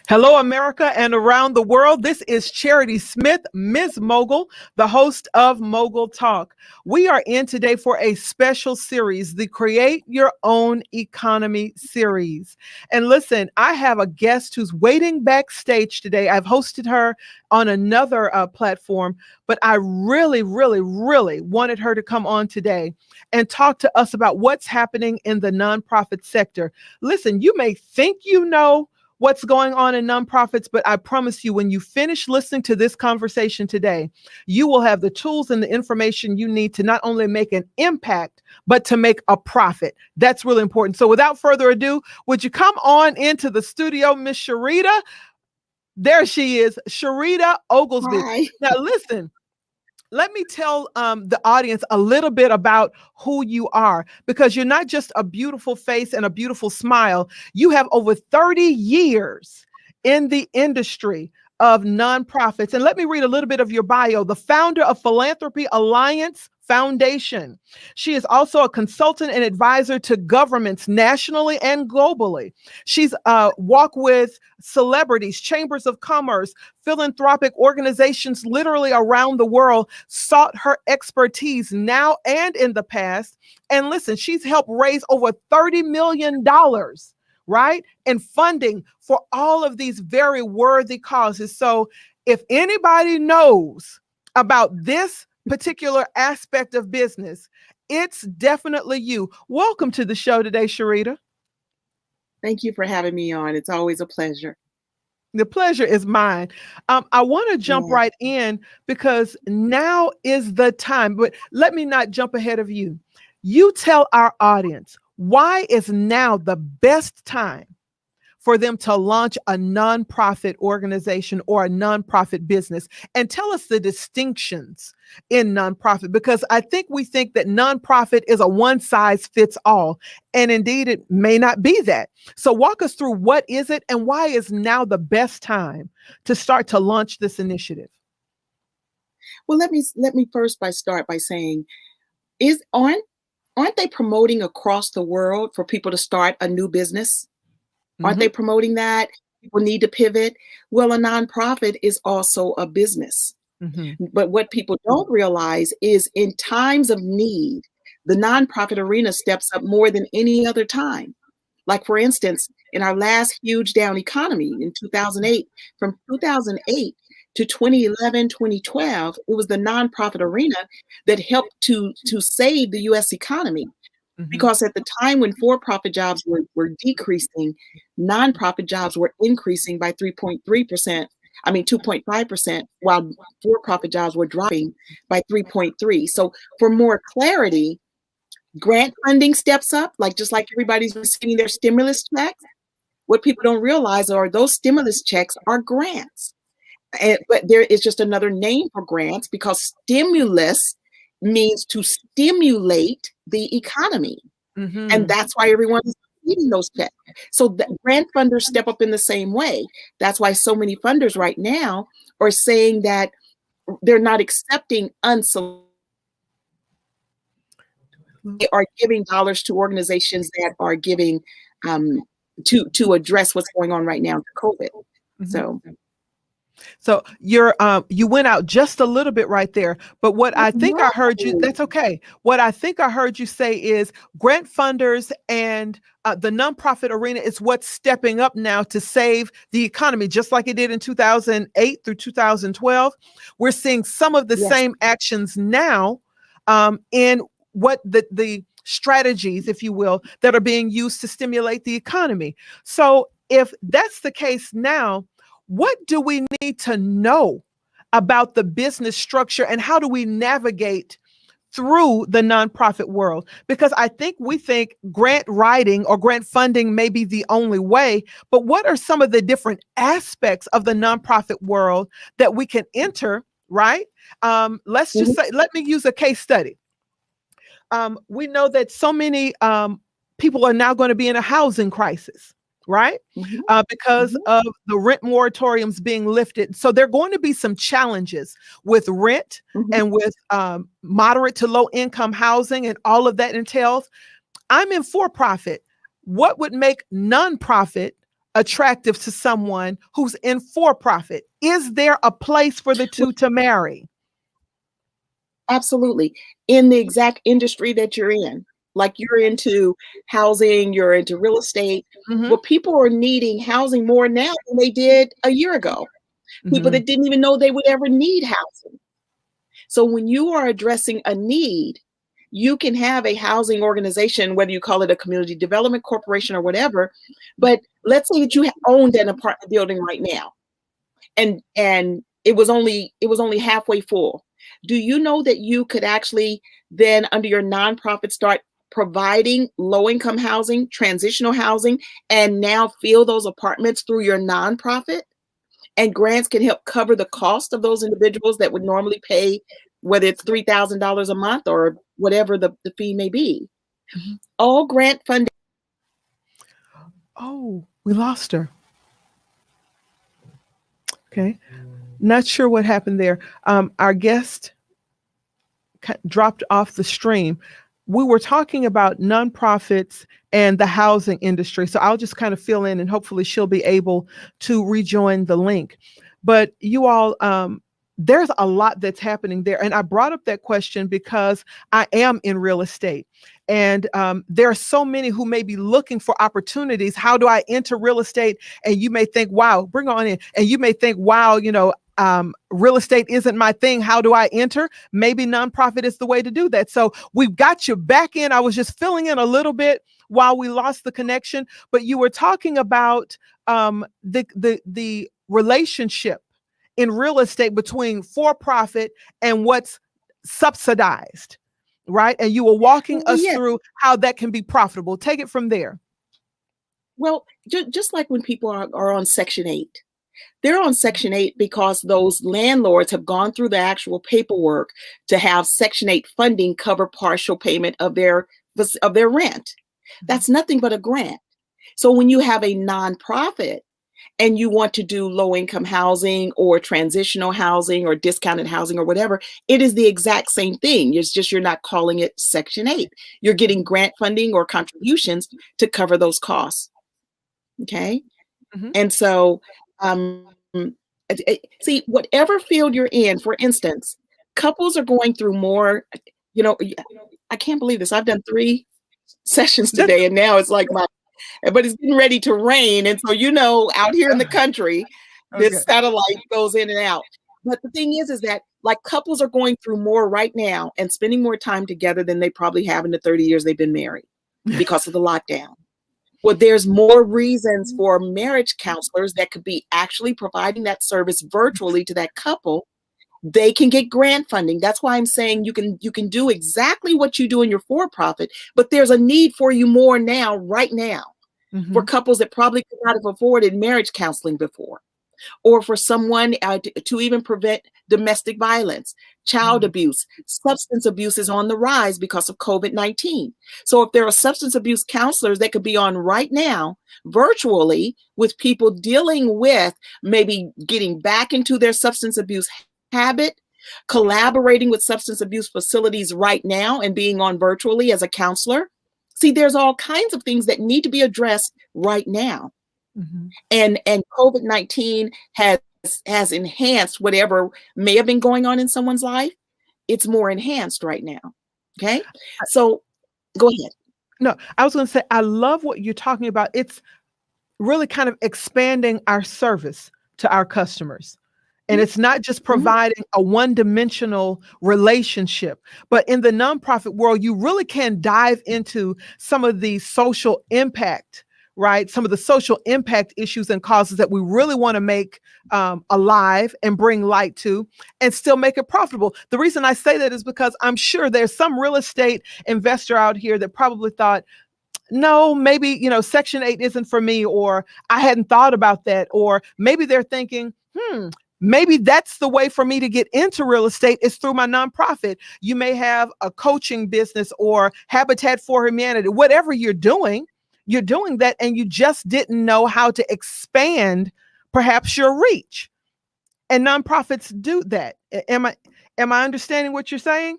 Hello, America and around the world. This is Charity Smith, Ms. Mogul, the host of Mogul Talk. We are in today for a special series, the Create Your Own Economy series. And listen, I have a guest who's waiting backstage today. I've hosted her on another platform, but I really wanted her to come on today and talk to us about what's happening in the nonprofit sector. Listen, you may think you know what's going on in nonprofits, but I promise you, when you finish listening to this conversation today, you will have the tools and the information you need to not only make an impact, but to make a profit. That's really important. So without further ado, would you come on into the studio, Miss Sherita? There she is, Sherita Oglesby. Hi. Now listen, let me tell the audience a little bit about who you are, because you're not just a beautiful face and a beautiful smile. You have over 30 years in the industry of nonprofits. And let me read a little bit of your bio. The founder of Philanthropy Alliance Foundation. She is also a consultant and advisor to governments nationally and globally. She's walked with celebrities, chambers of commerce, philanthropic organizations literally around the world, sought her expertise now and in the past. And listen, she's helped raise over $30 million, right? And funding for all of these very worthy causes. So if anybody knows about this particular aspect of business, it's definitely you. Welcome to the show today, Sherita. Thank you for having me on. It's always a pleasure. The pleasure is mine. I want to jump Yeah. right in because now is the time, but let me not jump ahead of you. You tell our audience, why is now the best time for them to launch a nonprofit organization or a nonprofit business? And tell us the distinctions in nonprofit, because I think we think that nonprofit is a one size fits all. And indeed, it may not be that. So walk us through, what is it and why is now the best time to start to launch this initiative? Well, let me first start by saying, aren't they promoting across the world for people to start a new business? Aren't they promoting that? People need to pivot. Well, a nonprofit is also a business. But what people don't realize is, in times of need, the nonprofit arena steps up more than any other time. Like, for instance, in our last huge down economy in 2008, from 2008 to 2011, 2012, it was the nonprofit arena that helped to save the US economy. Because at the time when for-profit jobs were decreasing, nonprofit jobs were increasing by 2.5%, while for-profit jobs were dropping by 3.3. So for more clarity, grant funding steps up, just like everybody's receiving their stimulus checks. What people don't realize are those stimulus checks are grants. But there is just another name for grants, because stimulus means to stimulate the economy. And that's why everyone is receiving those checks. So the grant funders step up in the same way. That's why so many funders right now are saying that they're not accepting unsolicited. They are giving dollars to organizations that are giving to address what's going on right now with COVID. So you went out just a little bit right there, but what I think I heard you, that's okay. What I think I heard you say is grant funders and the nonprofit arena is what's stepping up now to save the economy, just like it did in 2008 through 2012. We're seeing some of the same actions now in what the strategies, if you will, that are being used to stimulate the economy. So if that's the case now, what do we need to know about the business structure and how do we navigate through the nonprofit world? Because I think we think grant writing or grant funding may be the only way, but what are some of the different aspects of the nonprofit world that we can enter, right? Let's just say, let me use a case study. We know that so many people are now going to be in a housing crisis, right? Because of the rent moratoriums being lifted. So there are going to be some challenges with rent and with moderate to low income housing and all of that entails. I'm in for-profit. What would make nonprofit attractive to someone who's in for-profit? Is there a place for the two to marry? Absolutely. In the exact industry that you're in, like you're into housing, you're into real estate. Mm-hmm. Well, people are needing housing more now than they did a year ago. People that didn't even know they would ever need housing. So when you are addressing a need, you can have a housing organization, whether you call it a community development corporation or whatever. But let's say that you owned an apartment building right now, and it was only halfway full. Do you know that you could actually then, under your nonprofit, start providing low-income housing, transitional housing, and now fill those apartments through your nonprofit? And grants can help cover the cost of those individuals that would normally pay, whether it's $3,000 a month or whatever the fee may be. All grant funding. Oh, we lost her. Okay. Not sure what happened there. Our guest dropped off the stream. We were talking about nonprofits and the housing industry. So I'll just kind of fill in and hopefully she'll be able to rejoin the link. But you all, there's a lot that's happening there. And I brought up that question because I am in real estate. And there are so many who may be looking for opportunities. How do I enter real estate? And you may think, wow, bring on in. And you may think, wow, real estate isn't my thing. How do I enter? Maybe nonprofit is the way to do that. So we've got you back in. I was just filling in a little bit while we lost the connection, but you were talking about the relationship in real estate between for-profit and what's subsidized, right? And you were walking us through how that can be profitable. Take it from there. Well, just like when people are on Section 8. They're on Section 8 because those landlords have gone through the actual paperwork to have Section 8 funding cover partial payment of their rent. That's nothing but a grant. So when you have a nonprofit and you want to do low-income housing or transitional housing or discounted housing or whatever, it is the exact same thing. It's just you're not calling it Section 8. You're getting grant funding or contributions to cover those costs. Okay? And so see, whatever field you're in, for instance, couples are going through more, I can't believe this. I've done 3 sessions today and now it's like but it's getting ready to rain. And so, out here in the country, this satellite goes in and out. But the thing is that like couples are going through more right now and spending more time together than they probably have in the 30 years they've been married because of the lockdown. Well, there's more reasons for marriage counselors that could be actually providing that service virtually to that couple. They can get grant funding. That's why I'm saying you can do exactly what you do in your for-profit, but there's a need for you more now, right now, for couples that probably could not have afforded marriage counseling before, or for someone to even prevent domestic violence, child abuse. Substance abuse is on the rise because of COVID-19. So if there are substance abuse counselors that could be on right now virtually with people dealing with maybe getting back into their substance abuse habit, collaborating with substance abuse facilities right now and being on virtually as a counselor. See, there's all kinds of things that need to be addressed right now. And COVID-19 has enhanced whatever may have been going on in someone's life. It's more enhanced right now. Okay. So go ahead. No, I was going to say, I love what you're talking about. It's really kind of expanding our service to our customers. And it's not just providing a one-dimensional relationship, but in the nonprofit world, you really can dive into some of the social impact, right? Some of the social impact issues and causes that we really want to make alive and bring light to and still make it profitable. The reason I say that is because I'm sure there's some real estate investor out here that probably thought, no, maybe, Section 8 isn't for me, or I hadn't thought about that. Or maybe they're thinking, maybe that's the way for me to get into real estate is through my nonprofit. You may have a coaching business or Habitat for Humanity, whatever you're doing that, and you just didn't know how to expand perhaps your reach. And nonprofits do that. Am I understanding what you're saying?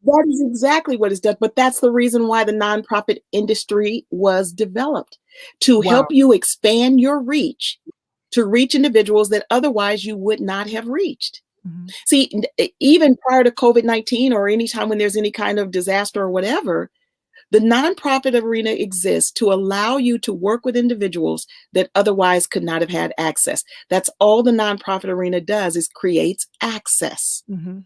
That is exactly what it's done. But that's the reason why the nonprofit industry was developed, to help Wow. you expand your reach, to reach individuals that otherwise you would not have reached. Mhm. See, even prior to COVID-19 or anytime when there's any kind of disaster or whatever, the nonprofit arena exists to allow you to work with individuals that otherwise could not have had access. That's all the nonprofit arena does, is creates access. Mhm.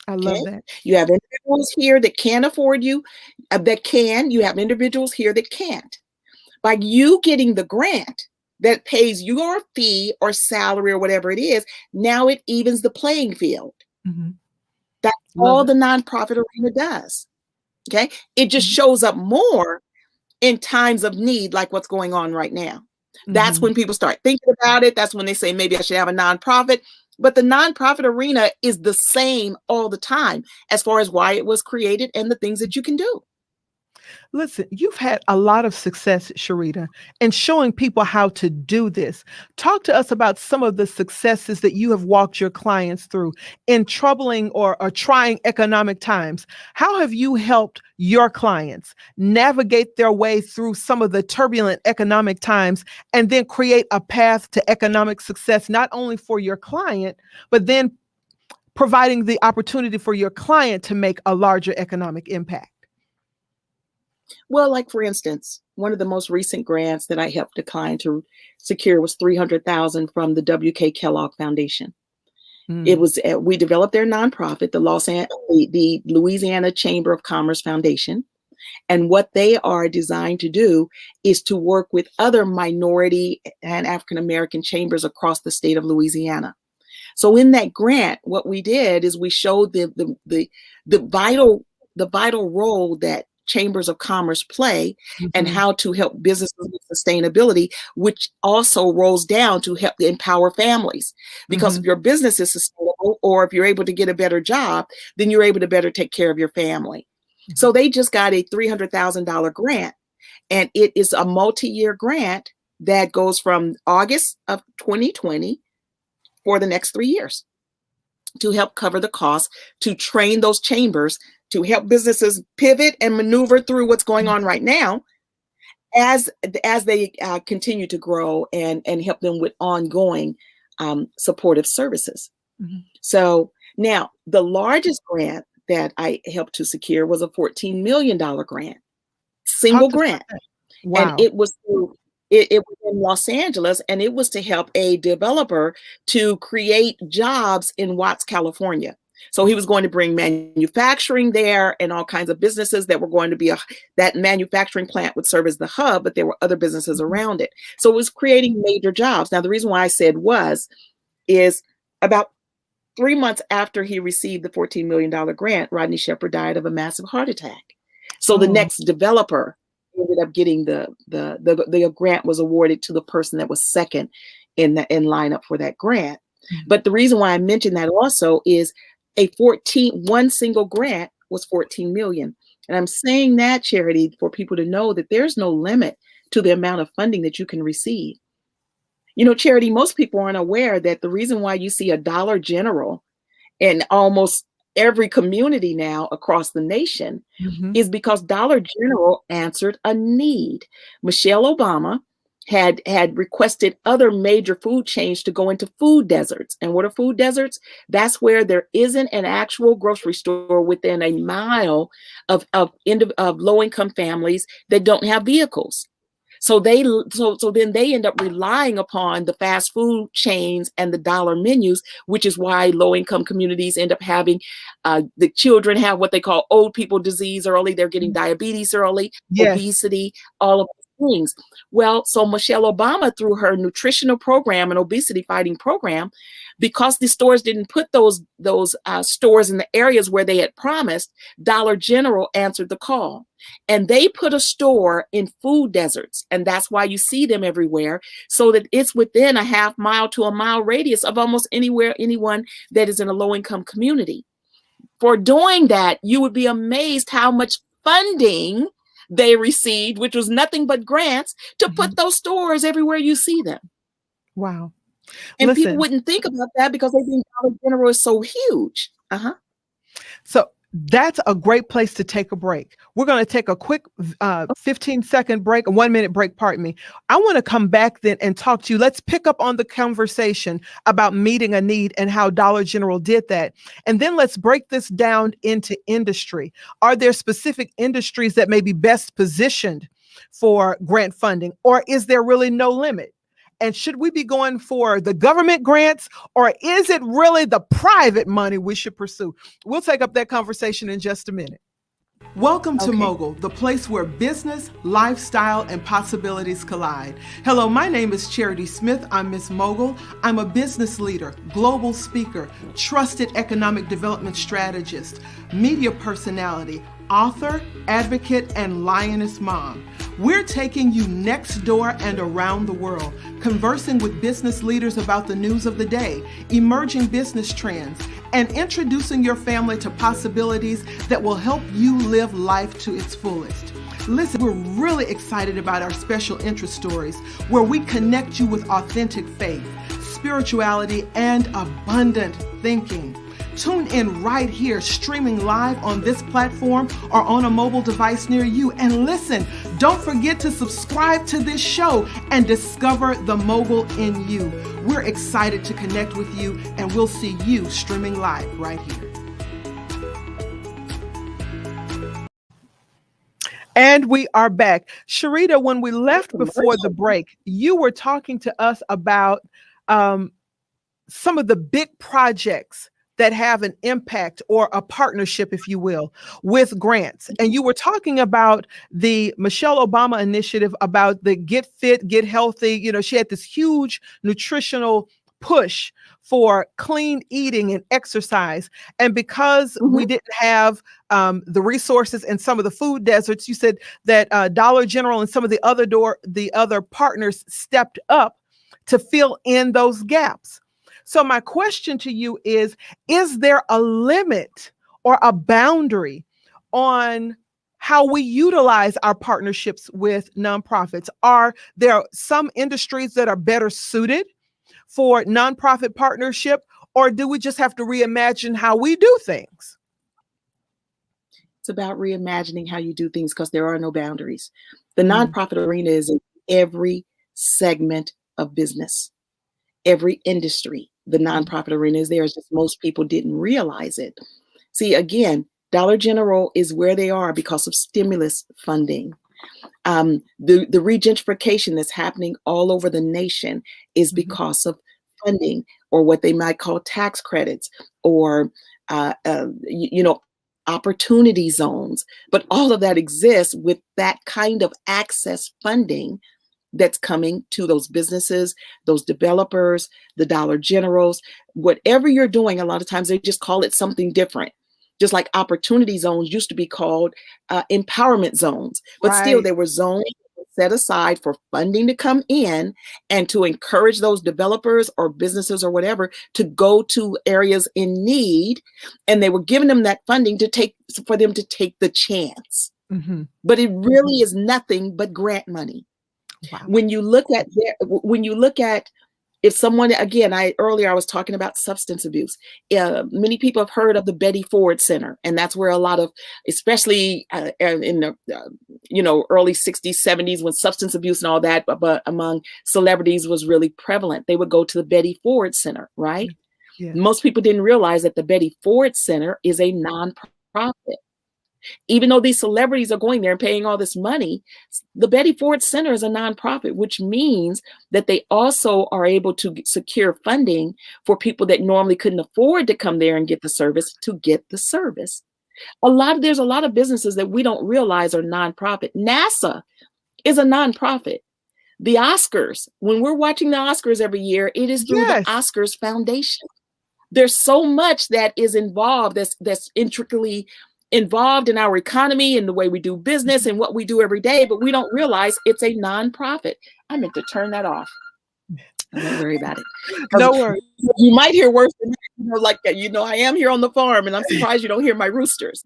I love Okay. that. You have individuals here that can afford you, you have individuals here that can't. By you getting the grant that pays your fee or salary or whatever it is, now it evens the playing field. Mhm. That's Love all it. the nonprofit arena does. Okay. It just Mhm. shows up more in times of need, like what's going on right now. That's Mhm. when people start thinking about it. That's when they say, maybe I should have a nonprofit. But the nonprofit arena is the same all the time as far as why it was created and the things that you can do. Listen, you've had a lot of success, Sherita, in showing people how to do this. Talk to us about some of the successes that you have walked your clients through in troubling or trying economic times. How have you helped your clients navigate their way through some of the turbulent economic times and then create a path to economic success, not only for your client, but then providing the opportunity for your client to make a larger economic impact? Well, like for instance, one of the most recent grants that I helped a client to secure was 300,000 from the W.K. Kellogg Foundation. It Mm. was we developed their nonprofit, the Louisiana Chamber of Commerce Foundation, and what they are designed to do is to work with other minority and African American chambers across the state of Louisiana. So in that grant, what we did is we showed the vital role that chambers of commerce play and Mhm. how to help businesses with sustainability, which also rolls down to help empower families. Because if Mhm. your business is sustainable, or if you're able to get a better job, then you're able to better take care of your family. Mhm. So they just got a $300,000 grant, and it is a multi-year grant that goes from August of 2020 for the next 3 years to help cover the cost, to train those chambers, to help businesses pivot and maneuver through what's going on right now as they continue to grow, and help them with ongoing supportive services. Mhm. So now the largest grant that I helped to secure was a $14 million grant, Talk single to us about grant. that. And Wow. it was it was in Los Angeles, and it was to help a developer to create jobs in Watts, California. So he was going to bring manufacturing there and all kinds of businesses that were going to be that manufacturing plant would serve as the hub, but there were other businesses Mhm. around it. So it was creating major jobs. Now, the reason why I said is about 3 months after he received the $14 million grant, Rodney Shepherd died of a massive heart attack. So the Oh. next developer ended up getting the grant was awarded to the person that was second in lineup for that grant. Mhm. But the reason why I mentioned that also is one single grant was 14 million. And I'm saying that, Charity, for people to know that there's no limit to the amount of funding that you can receive. You know, Charity, most people aren't aware that the reason why you see a Dollar General in almost every community now across the nation Mhm. is because Dollar General answered a need. Michelle Obama had requested other major food chains to go into food deserts. And what are food deserts? That's where there isn't an actual grocery store within a mile of low-income families that don't have vehicles. So then they end up relying upon the fast food chains and the dollar menus, which is why low income communities end up having the children have what they call old people disease early. They're getting Mhm. diabetes early, Yes. obesity, all of these things. Well, so Michelle Obama, through her nutritional program and obesity fighting program, because the stores didn't put those stores in the areas where they had promised, Dollar General answered the call. And they put a store in food deserts. And that's why you see them everywhere, so that it's within a half mile to a mile radius of almost anyone that is in a low income community. For doing that, you would be amazed how much funding they received, which was nothing but grants, to Mhm. put those stores everywhere you see them. Wow. And people Listen, wouldn't think about that because they think Dollar General is so huge. Uh-huh. so That's a great place to take a break. We're going to take a quick 15-second break, a 1-minute break, pardon me. I want to come back then and talk to you. Let's pick up on the conversation about meeting a need and how Dollar General did that. And then let's break this down into industry. Are there specific industries that may be best positioned for grant funding, or is there really no limit? And should we be going for the government grants, or is it really the private money we should pursue? We'll take up that conversation in just a minute. Welcome to Mogul, the place where business, lifestyle, and possibilities collide. Hello, my name is Sherita Smith. I'm Miss Mogul. I'm a business leader, global speaker, trusted economic development strategist, media personality, author, advocate, and lioness mom. We're taking you next door and around the world, conversing with business leaders about the news of the day, emerging business trends, and introducing your family to possibilities that will help you live life to its fullest. Listen, we're really excited about our special interest stories, where we connect you with authentic faith, spirituality, and abundant thinking. Tune in right here, streaming live on this platform or on a mobile device near you. And listen, don't forget to subscribe to this show and discover the mogul in you. We're excited to connect with you, and we'll see you streaming live right here. And we are back. Sherita, when we left before the break, you were talking to us about some of the big projects that have an impact or a partnership, if you will, with grants. And you were talking about the Michelle Obama initiative about the Get Fit, Get Healthy. You know, she had this huge nutritional push for clean eating and exercise. And because we didn't have the resources in some of the food deserts, you said that Dollar General and some of the other partners stepped up to fill in those gaps. So my question to you is there a limit or a boundary on how we utilize our partnerships with nonprofits? Are there some industries that are better suited for nonprofit partnership, or do we just have to reimagine how we do things? It's about reimagining how you do things, because there are no boundaries. The nonprofit arena is in every segment of business, every industry. The nonprofit arena is there. It's just most people didn't realize it. See, again, Dollar General is where they are because of stimulus funding. The regentrification that's happening all over the nation is because of funding, or what they might call tax credits, or opportunity zones. But all of that exists with that kind of access funding that's coming to those businesses, those developers, the Dollar Generals. Whatever you're doing, a lot of times they just call it something different. Just like opportunity zones used to be called empowerment zones, but still there were zones set aside for funding to come in and to encourage those developers or businesses or whatever to go to areas in need. And they were giving them that funding for them to take the chance. But it really is nothing but grant money. Wow. When you look at if someone, again, earlier I was talking about substance abuse. Many people have heard of the Betty Ford Center, and that's where a lot of, especially in the early 60s, 70s, when substance abuse and all that, but among celebrities was really prevalent. They would go to the Betty Ford Center, right? Yeah. Most people didn't realize that the Betty Ford Center is a nonprofit. Even though these celebrities are going there and paying all this money, the Betty Ford Center is a nonprofit, which means that they also are able to secure funding for people that normally couldn't afford to come there and get the service to get the service. There's a lot of businesses that we don't realize are nonprofit. NASA is a nonprofit. The Oscars, when we're watching the Oscars every year, it is through the Oscars Foundation. There's so much that is involved that's intricately involved in our economy and the way we do business and what we do every day, but we don't realize it's a nonprofit. I meant to turn that off. Don't worry about it. No worries. You might hear worse than that. I am here on the farm, and I'm surprised you don't hear my roosters.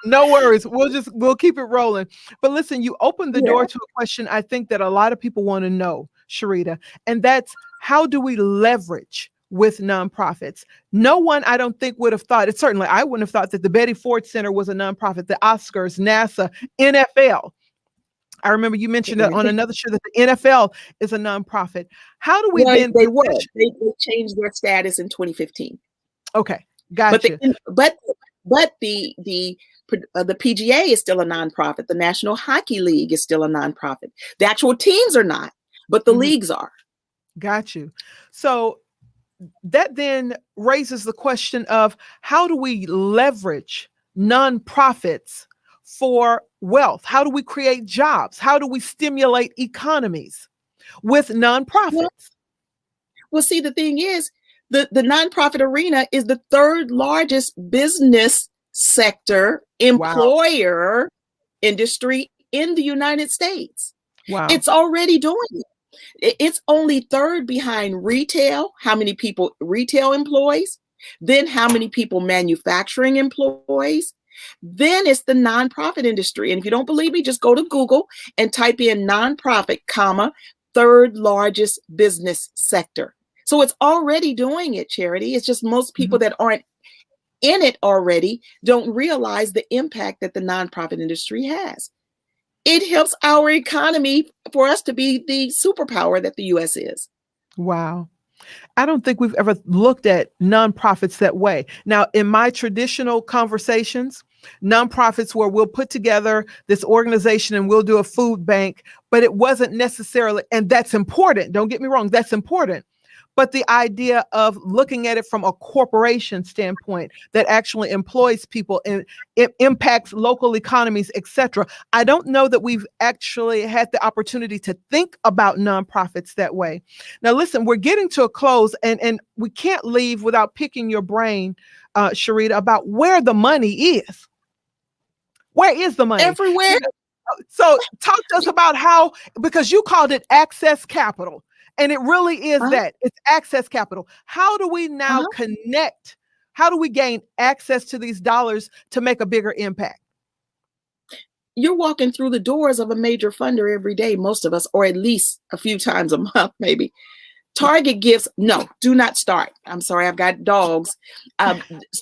No worries. We'll keep it rolling. But listen, you opened the door to a question I think that a lot of people want to know, Sherita, and that's, how do we leverage with nonprofits. No one, I don't think, would have thought it. Certainly, I wouldn't have thought that the Betty Ford Center was a nonprofit, the Oscars, NASA, NFL. I remember you mentioned it on another show that the NFL is a nonprofit. How do we Well, then they were. position? They changed their status in 2015. Okay, But gotcha. the PGA is still a nonprofit. The National Hockey League is still a nonprofit. The actual teams are not, but the leagues are. Got you. So that then raises the question of how do we leverage nonprofits for wealth? How do we create jobs? How do we stimulate economies with nonprofits? Well, see, the thing is, the nonprofit arena is the third largest business sector employer industry in the United States. Wow. It's already doing it. It's only third behind retail, how many people retail employs, then how many people manufacturing employs, then it's the nonprofit industry. And if you don't believe me, just go to Google and type in nonprofit, third largest business sector. So it's already doing it, Charity. It's just most people that aren't in it already don't realize the impact that the nonprofit industry has. It helps our economy for us to be the superpower that the U.S. is. Wow. I don't think we've ever looked at nonprofits that way. Now, in my traditional conversations, nonprofits where we'll put together this organization and we'll do a food bank, but it wasn't necessarily, and that's important. Don't get me wrong, that's important. But the idea of looking at it from a corporation standpoint that actually employs people and it impacts local economies, et cetera. I don't know that we've actually had the opportunity to think about nonprofits that way. Now, listen, we're getting to a close and we can't leave without picking your brain, Sherita, about where the money is. Where is the money? Everywhere. So talk to us about how, because you called it access capital. And it really is that. It's access capital. How do we now connect? How do we gain access to these dollars to make a bigger impact? You're walking through the doors of a major funder every day, most of us, or at least a few times a month, maybe. Target gives, no, do not start. I'm sorry, I've got dogs.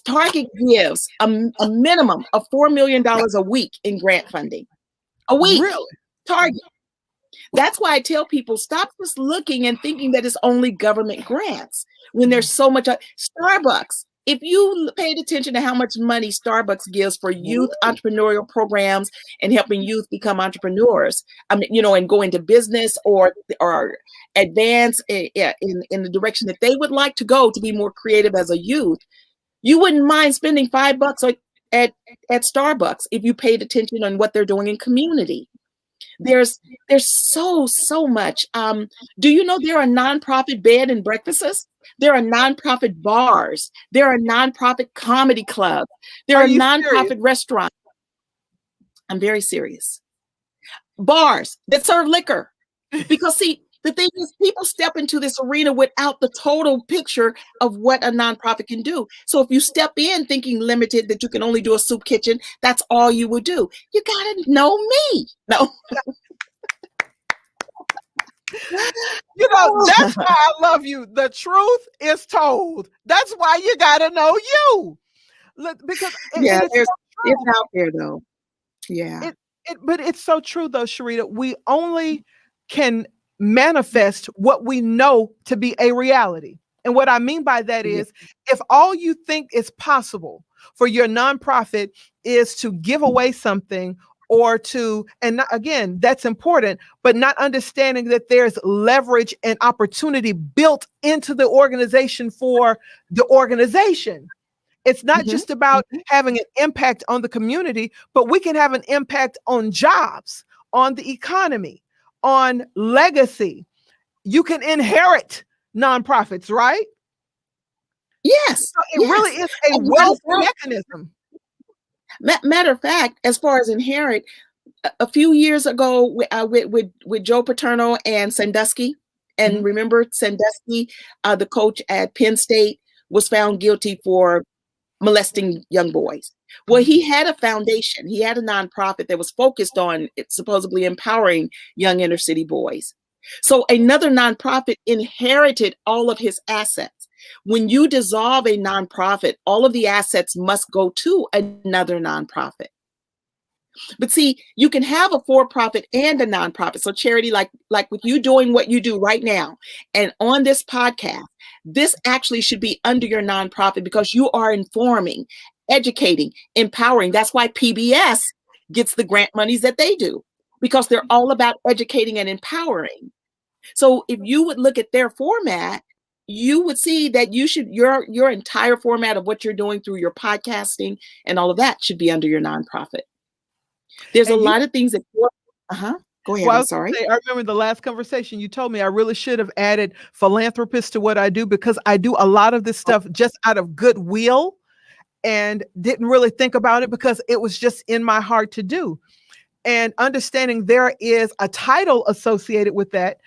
Target gives a minimum of $4 million a week in grant funding. A week. Really? Target. That's why I tell people, stop just looking and thinking that it's only government grants when there's so much. Starbucks, if you paid attention to how much money Starbucks gives for youth entrepreneurial programs and helping youth become entrepreneurs, and go into business or advance in the direction that they would like to go to be more creative as a youth, you wouldn't mind spending $5 at Starbucks if you paid attention on what they're doing in community. There's so much. Do you know there are nonprofit bed and breakfasts? There are nonprofit bars. There are nonprofit comedy clubs. There are nonprofit restaurants. I'm very serious. Bars that serve liquor. Because see, the thing is, people step into this arena without the total picture of what a nonprofit can do. So if you step in thinking limited, that you can only do a soup kitchen, that's all you would do. You gotta know me. No. That's why I love you. The truth is told. That's why you gotta know you. Because it's out there though. Yeah. But it's so true though, Sherita. We only can manifest what we know to be a reality. And what I mean by that is if all you think is possible for your nonprofit is to give away something or to, and not, again, that's important, but not understanding that there's leverage and opportunity built into the organization for the organization. It's not just about having an impact on the community, but we can have an impact on jobs, on the economy, on legacy. You can inherit nonprofits, right? Yes. So it really is a wealth mechanism. Matter of fact, as far as inherit, a few years ago with Joe Paterno and Sandusky, and remember Sandusky, the coach at Penn State, was found guilty for molesting young boys. Well, he had a foundation. He had a nonprofit that was focused on supposedly empowering young inner city boys. So another nonprofit inherited all of his assets. When you dissolve a nonprofit, all of the assets must go to another nonprofit. But see, you can have a for-profit and a nonprofit. So charity, like with you doing what you do right now, and on this podcast, this actually should be under your nonprofit because you are informing, educating, empowering. That's why PBS gets the grant monies that they do, because they're all about educating and empowering. So if you would look at their format, you would see that your entire format of what you're doing through your podcasting and all of that should be under your nonprofit. There's a lot of things that go ahead. Well, I'm sorry. I remember the last conversation you told me I really should have added Philanthropist to what I do, because I do a lot of this stuff just out of goodwill and didn't really think about it because it was just in my heart to do. And understanding there is a title associated with that,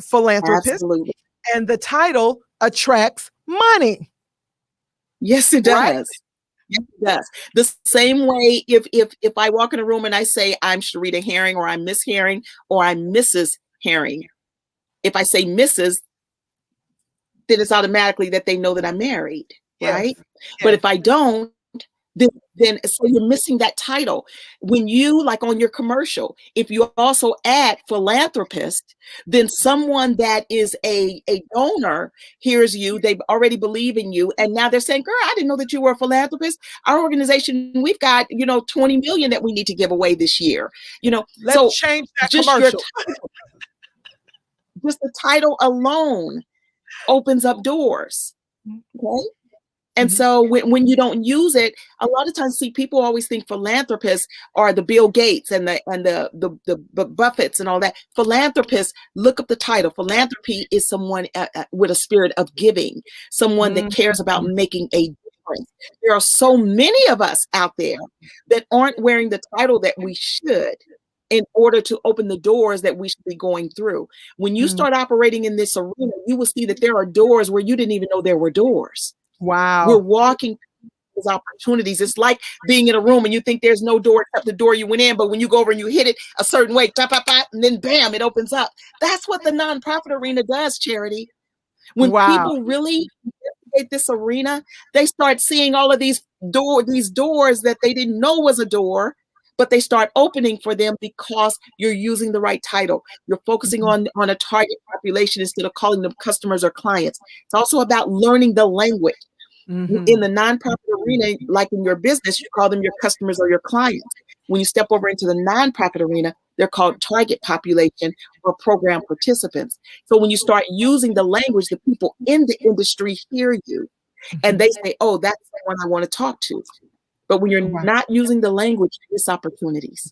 Philanthropist. Absolutely. And the title attracts money. Yes, it does. Right? Yes, it does. The same way if I walk in a room and I say I'm Sherita Herring, or I'm Miss Herring, or I'm Mrs. Herring, if I say Mrs., then it's automatically that they know that I'm married, right? Yes. But if I don't, then so you're missing that title. When you, like on your commercial, if you also add philanthropist, then someone that is a donor hears you, they already believe in you, and now they're saying, girl, I didn't know that you were a philanthropist. Our organization, we've got 20 million that we need to give away this year. Let's change that just commercial. Just the title alone opens up doors. Okay. And so when you don't use it, a lot of times, see, people always think philanthropists are the Bill Gates and the Buffetts and all that. Philanthropists, look up the title. Philanthropy is someone with a spirit of giving, someone that cares about making a difference. There are so many of us out there that aren't wearing the title that we should, in order to open the doors that we should be going through. When you start operating in this arena, you will see that there are doors where you didn't even know there were doors. Wow. We're walking those opportunities. It's like being in a room and you think there's no door except the door you went in, but when you go over and you hit it a certain way, tap, tap, tap, and then bam, it opens up. That's what the nonprofit arena does, Charity. When people really investigate this arena, they start seeing all of these doors that they didn't know was a door, but they start opening for them because you're using the right title. You're focusing on a target population instead of calling them customers or clients. It's also about learning the language. In the nonprofit arena, like in your business, you call them your customers or your clients. When you step over into the nonprofit arena, they're called target population or program participants. So when you start using the language, the people in the industry hear you and they say, oh, that's the one I want to talk to. But when you're not using the language, you miss opportunities.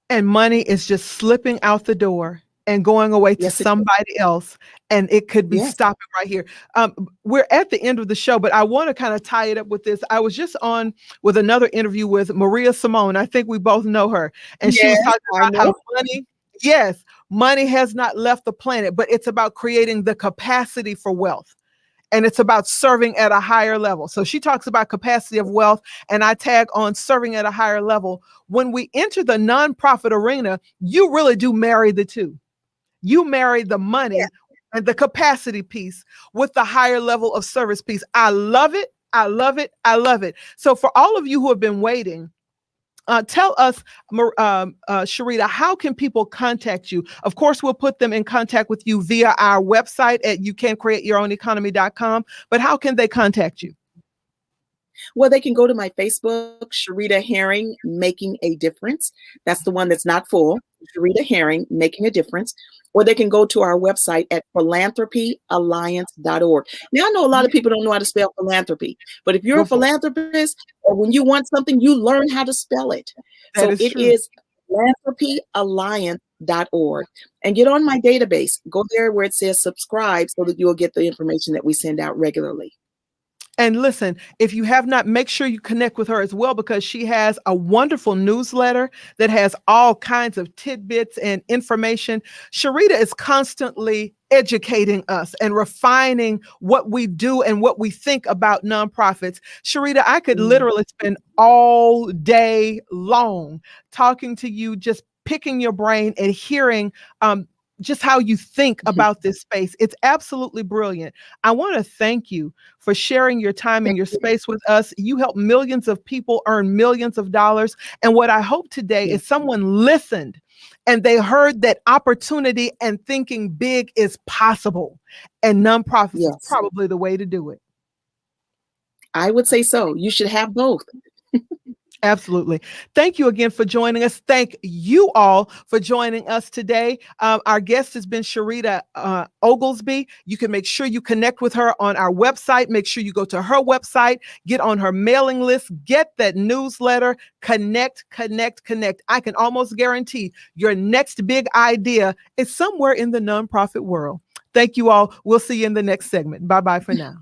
And money is just slipping out the door and going away to somebody else. And it could be stopping right here. We're at the end of the show, but I want to kind of tie it up with this. I was just on with another interview with Maria Simone. I think we both know her. And she was talking about how money has not left the planet, but it's about creating the capacity for wealth. And it's about serving at a higher level. So she talks about capacity of wealth, and I tag on serving at a higher level. When we enter the nonprofit arena, you really do marry the two. You marry the money and the capacity piece with the higher level of service piece. I love it. I love it. I love it. So for all of you who have been waiting, tell us, Sherita, how can people contact you? Of course, we'll put them in contact with you via our website at youcancreateyourown.com, but how can they contact you? Well, they can go to my Facebook, Sherita Herring, Making a Difference. That's the one that's not full, Sherita Herring, Making a Difference. Or they can go to our website at philanthropyalliance.org. Now, I know a lot of people don't know how to spell philanthropy, but if you're a philanthropist, or when you want something, you learn how to spell it. So it is philanthropyalliance.org. And get on my database. Go there where it says subscribe so that you'll get the information that we send out regularly. And listen, if you have not, make sure you connect with her as well, because she has a wonderful newsletter that has all kinds of tidbits and information. Sherita is constantly educating us and refining what we do and what we think about nonprofits. Sherita, I could literally spend all day long talking to you, just picking your brain and hearing just how you think about this space. It's absolutely brilliant. I want to thank you for sharing your time and your space with us. You help millions of people earn millions of dollars. And what I hope today is someone listened and they heard that opportunity and thinking big is possible. And nonprofits is probably the way to do it. I would say so. You should have both. Absolutely. Thank you again for joining us. Thank you all for joining us today. Our guest has been Sherita Oglesby. You can make sure you connect with her on our website. Make sure you go to her website, get on her mailing list, get that newsletter, connect. I can almost guarantee your next big idea is somewhere in the nonprofit world. Thank you all. We'll see you in the next segment. Bye-bye for now.